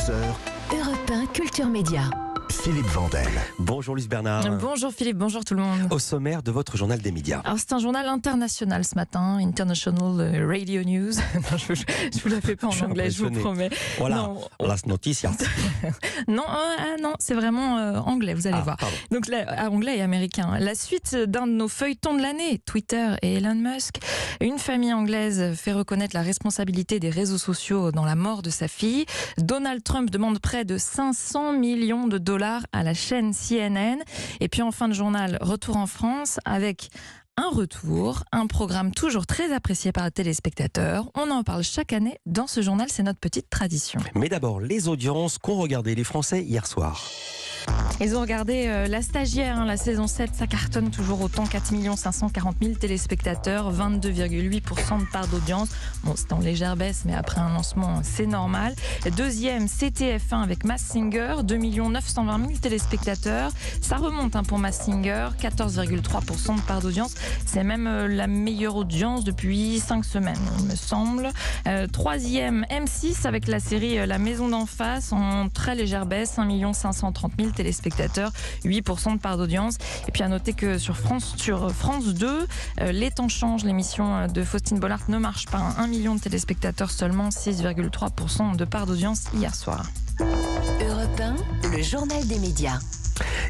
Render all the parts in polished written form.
11h, Europe 1 Culture Média. Philippe Vandel. Bonjour Luce Bernard. Bonjour Philippe, bonjour tout le monde. Au sommaire de votre journal des médias. Alors c'est un journal international ce matin, International Radio News. Non, je vous la fais pas en anglais, je vous promets. Voilà, Non, las noticias. non, c'est vraiment anglais, vous allez voir. Pardon. Donc là, anglais et américain. La suite d'un de nos feuilletons de l'année, Twitter et Elon Musk. Une famille anglaise fait reconnaître la responsabilité des réseaux sociaux dans la mort de sa fille. Donald Trump demande près de 500 millions de dollars à la chaîne CNN. Et puis en fin de journal, retour en France avec un programme toujours très apprécié par les téléspectateurs. On en parle chaque année dans ce journal, c'est notre petite tradition. Mais d'abord, les audiences qu'ont regardé les Français hier soir. Ils ont regardé La Stagiaire, la saison 7, ça cartonne toujours autant, 4 540 000 téléspectateurs, 22,8% de part d'audience. Bon, c'est en légère baisse, mais après un lancement, c'est normal. Deuxième, CTF1 avec Masked Singer, 2 920 000 téléspectateurs. Ça remonte pour Masked Singer, 14,3% de part d'audience. C'est même la meilleure audience depuis 5 semaines, il me semble. Troisième, M6 avec la série La Maison d'en face, en très légère baisse, 1 530 000 téléspectateurs, 8% de part d'audience. Et puis à noter que sur France 2, Les temps changent, l'émission de Faustine Bollard ne marche pas. 1 million de téléspectateurs seulement, 6,3% de part d'audience hier soir. Europe 1, le journal des médias.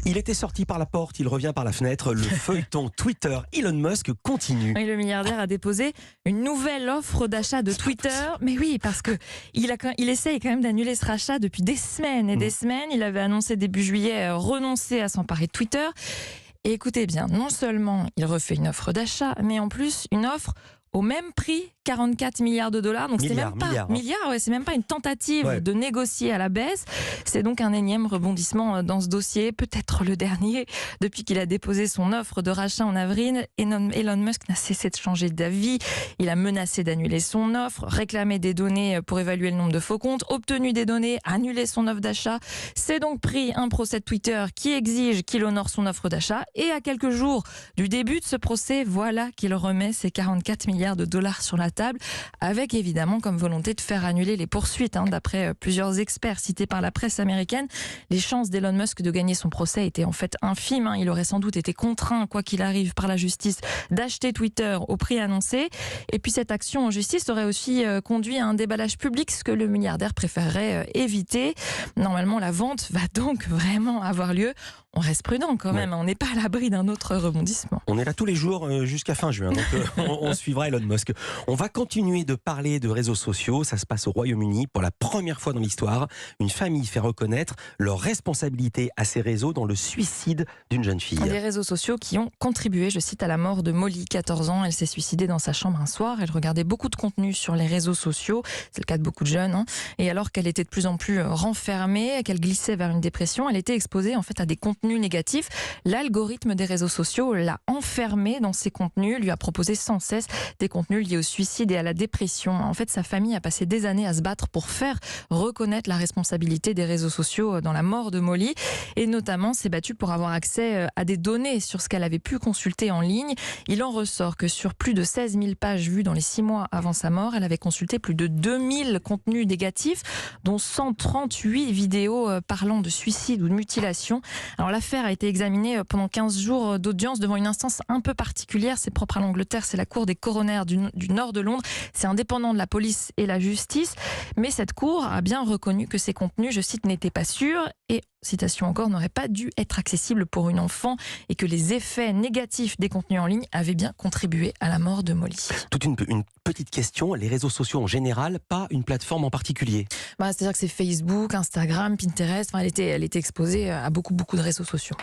Il était sorti par la porte, il revient par la fenêtre. Le feuilleton Twitter Elon Musk continue. Oui, le milliardaire a déposé une nouvelle offre d'achat de Twitter. Mais oui, parce que il essaye quand même d'annuler ce rachat depuis des semaines et des semaines. Il avait annoncé début juillet renoncer à s'emparer de Twitter. Et écoutez bien, non seulement il refait une offre d'achat, mais en plus une offre au même prix, 44 milliards de dollars. Donc c'est même pas une tentative de négocier à la baisse. C'est donc un énième rebondissement dans ce dossier, peut-être le dernier. Depuis qu'il a déposé son offre de rachat en avril, Elon Musk n'a cessé de changer d'avis. Il a menacé d'annuler son offre, réclamé des données pour évaluer le nombre de faux comptes, obtenu des données, annulé son offre d'achat. C'est donc pris un procès de Twitter qui exige qu'il honore son offre d'achat. Et à quelques jours du début de ce procès, voilà qu'il remet ses 44 milliards de dollars sur la table, avec évidemment comme volonté de faire annuler les poursuites. D'après plusieurs experts cités par la presse américaine, les chances d'Elon Musk de gagner son procès étaient en fait infimes. Il aurait sans doute été contraint, quoi qu'il arrive, par la justice d'acheter Twitter au prix annoncé. Et puis cette action en justice aurait aussi conduit à un déballage public, ce que le milliardaire préférerait éviter. Normalement, la vente va donc vraiment avoir lieu. On reste prudent quand même, on n'est pas à l'abri d'un autre rebondissement. On est là tous les jours jusqu'à fin juin, donc on suivra Elon Musk. On va continuer de parler de réseaux sociaux. Ça se passe au Royaume-Uni. Pour la première fois dans l'histoire, une famille fait reconnaître leur responsabilité à ces réseaux dans le suicide d'une jeune fille. Des réseaux sociaux qui ont contribué, je cite, à la mort de Molly, 14 ans. Elle s'est suicidée dans sa chambre un soir. Elle regardait beaucoup de contenu sur les réseaux sociaux. C'est le cas de beaucoup de jeunes. Et alors qu'elle était de plus en plus renfermée, qu'elle glissait vers une dépression, elle était exposée en fait à des contenus négatifs. L'algorithme des réseaux sociaux l'a enfermée dans ces contenus, lui a proposé sans cesse des contenus liés au suicide et à la dépression. En fait, sa famille a passé des années à se battre pour faire reconnaître la responsabilité des réseaux sociaux dans la mort de Molly, et notamment s'est battue pour avoir accès à des données sur ce qu'elle avait pu consulter en ligne. Il en ressort que sur plus de 16 000 pages vues dans les 6 mois avant sa mort, elle avait consulté plus de 2000 contenus négatifs, dont 138 vidéos parlant de suicide ou de mutilation. Alors l'affaire a été examinée pendant 15 jours d'audience devant une instance un peu particulière. C'est propre à l'Angleterre, c'est la Cour des coroner du nord de Londres. C'est indépendant de la police et la justice. Mais cette Cour a bien reconnu que ces contenus, je cite, n'étaient pas sûrs et, citation encore, n'auraient pas dû être accessibles pour une enfant et que les effets négatifs des contenus en ligne avaient bien contribué à la mort de Molly. Toute une petite question, les réseaux sociaux en général, pas une plateforme en particulier. C'est-à-dire que c'est Facebook, Instagram, Pinterest. Elle était exposée à beaucoup de réseaux sociaux.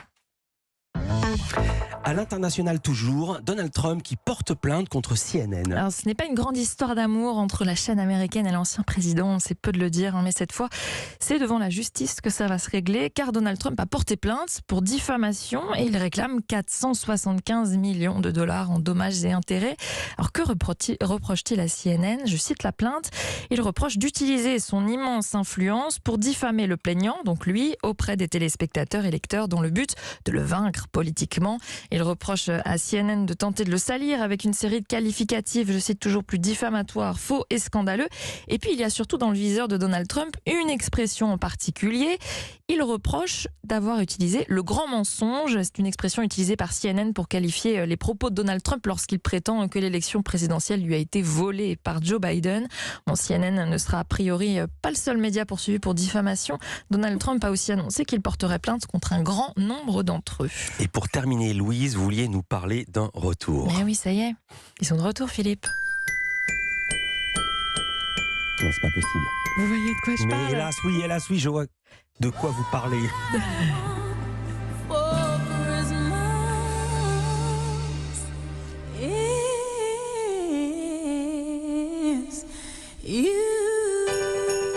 À l'international toujours, Donald Trump qui porte plainte contre CNN. Alors ce n'est pas une grande histoire d'amour entre la chaîne américaine et l'ancien président, c'est peu de le dire, mais cette fois c'est devant la justice que ça va se régler, car Donald Trump a porté plainte pour diffamation et il réclame 475 millions de dollars en dommages et intérêts. Alors que reproche-t-il à CNN? Je cite la plainte, il reproche d'utiliser son immense influence pour diffamer le plaignant, donc lui, auprès des téléspectateurs et lecteurs dans le but de le vaincre politiquement. Il reproche à CNN de tenter de le salir avec une série de qualificatifs, je cite, toujours plus diffamatoires, faux et scandaleux. Et puis il y a surtout dans le viseur de Donald Trump une expression en particulier. Il reproche d'avoir utilisé le grand mensonge. C'est une expression utilisée par CNN pour qualifier les propos de Donald Trump lorsqu'il prétend que l'élection présidentielle lui a été volée par Joe Biden. Bon, CNN ne sera a priori pas le seul média poursuivi pour diffamation. Donald Trump a aussi annoncé qu'il porterait plainte contre un grand nombre d'entre eux. Et pour terminer, Louise, vous vouliez nous parler d'un retour. Mais oui, ça y est. Ils sont de retour, Philippe. Non, c'est pas possible. Vous voyez de quoi je Mais parle? hélas, oui, je vois de quoi vous parlez.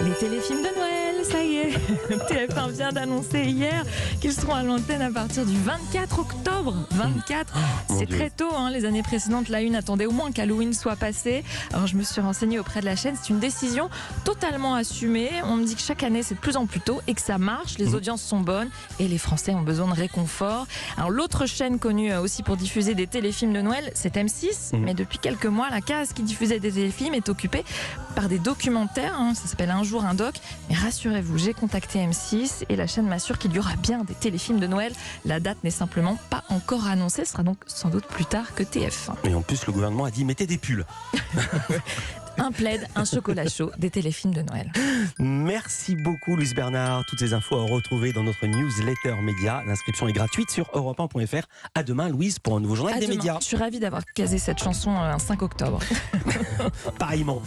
Les téléfilms de Noël, ça y est. TF1 vient d'annoncer hier qu'ils seront à l'antenne à partir du 24 octobre. 24, c'est très tôt. Les années précédentes, la Une attendait au moins qu'Halloween soit passé. Alors je me suis renseignée auprès de la chaîne. C'est une décision totalement assumée. On me dit que chaque année, c'est de plus en plus tôt et que ça marche. Les audiences sont bonnes et les Français ont besoin de réconfort. Alors l'autre chaîne connue aussi pour diffuser des téléfilms de Noël, c'est M6. Mais depuis quelques mois, la case qui diffusait des téléfilms est occupée par des documentaires. Ça s'appelle Un jour un doc. Mais rassurez-vous, j'ai contacté M6 et la chaîne m'assure qu'il y aura bien des téléfilms de Noël. La date n'est simplement pas encore annoncée. Ce sera donc sans doute plus tard que TF1. Et en plus, le gouvernement a dit mettez des pulls. Un plaid, un chocolat chaud, des téléfilms de Noël. Merci beaucoup, Louise Bernard. Toutes ces infos à retrouver dans notre newsletter média. L'inscription est gratuite sur europe1.fr. À demain, Louise, pour un nouveau journal des médias. Je suis ravie d'avoir casé cette chanson un 5 octobre. Pareillement.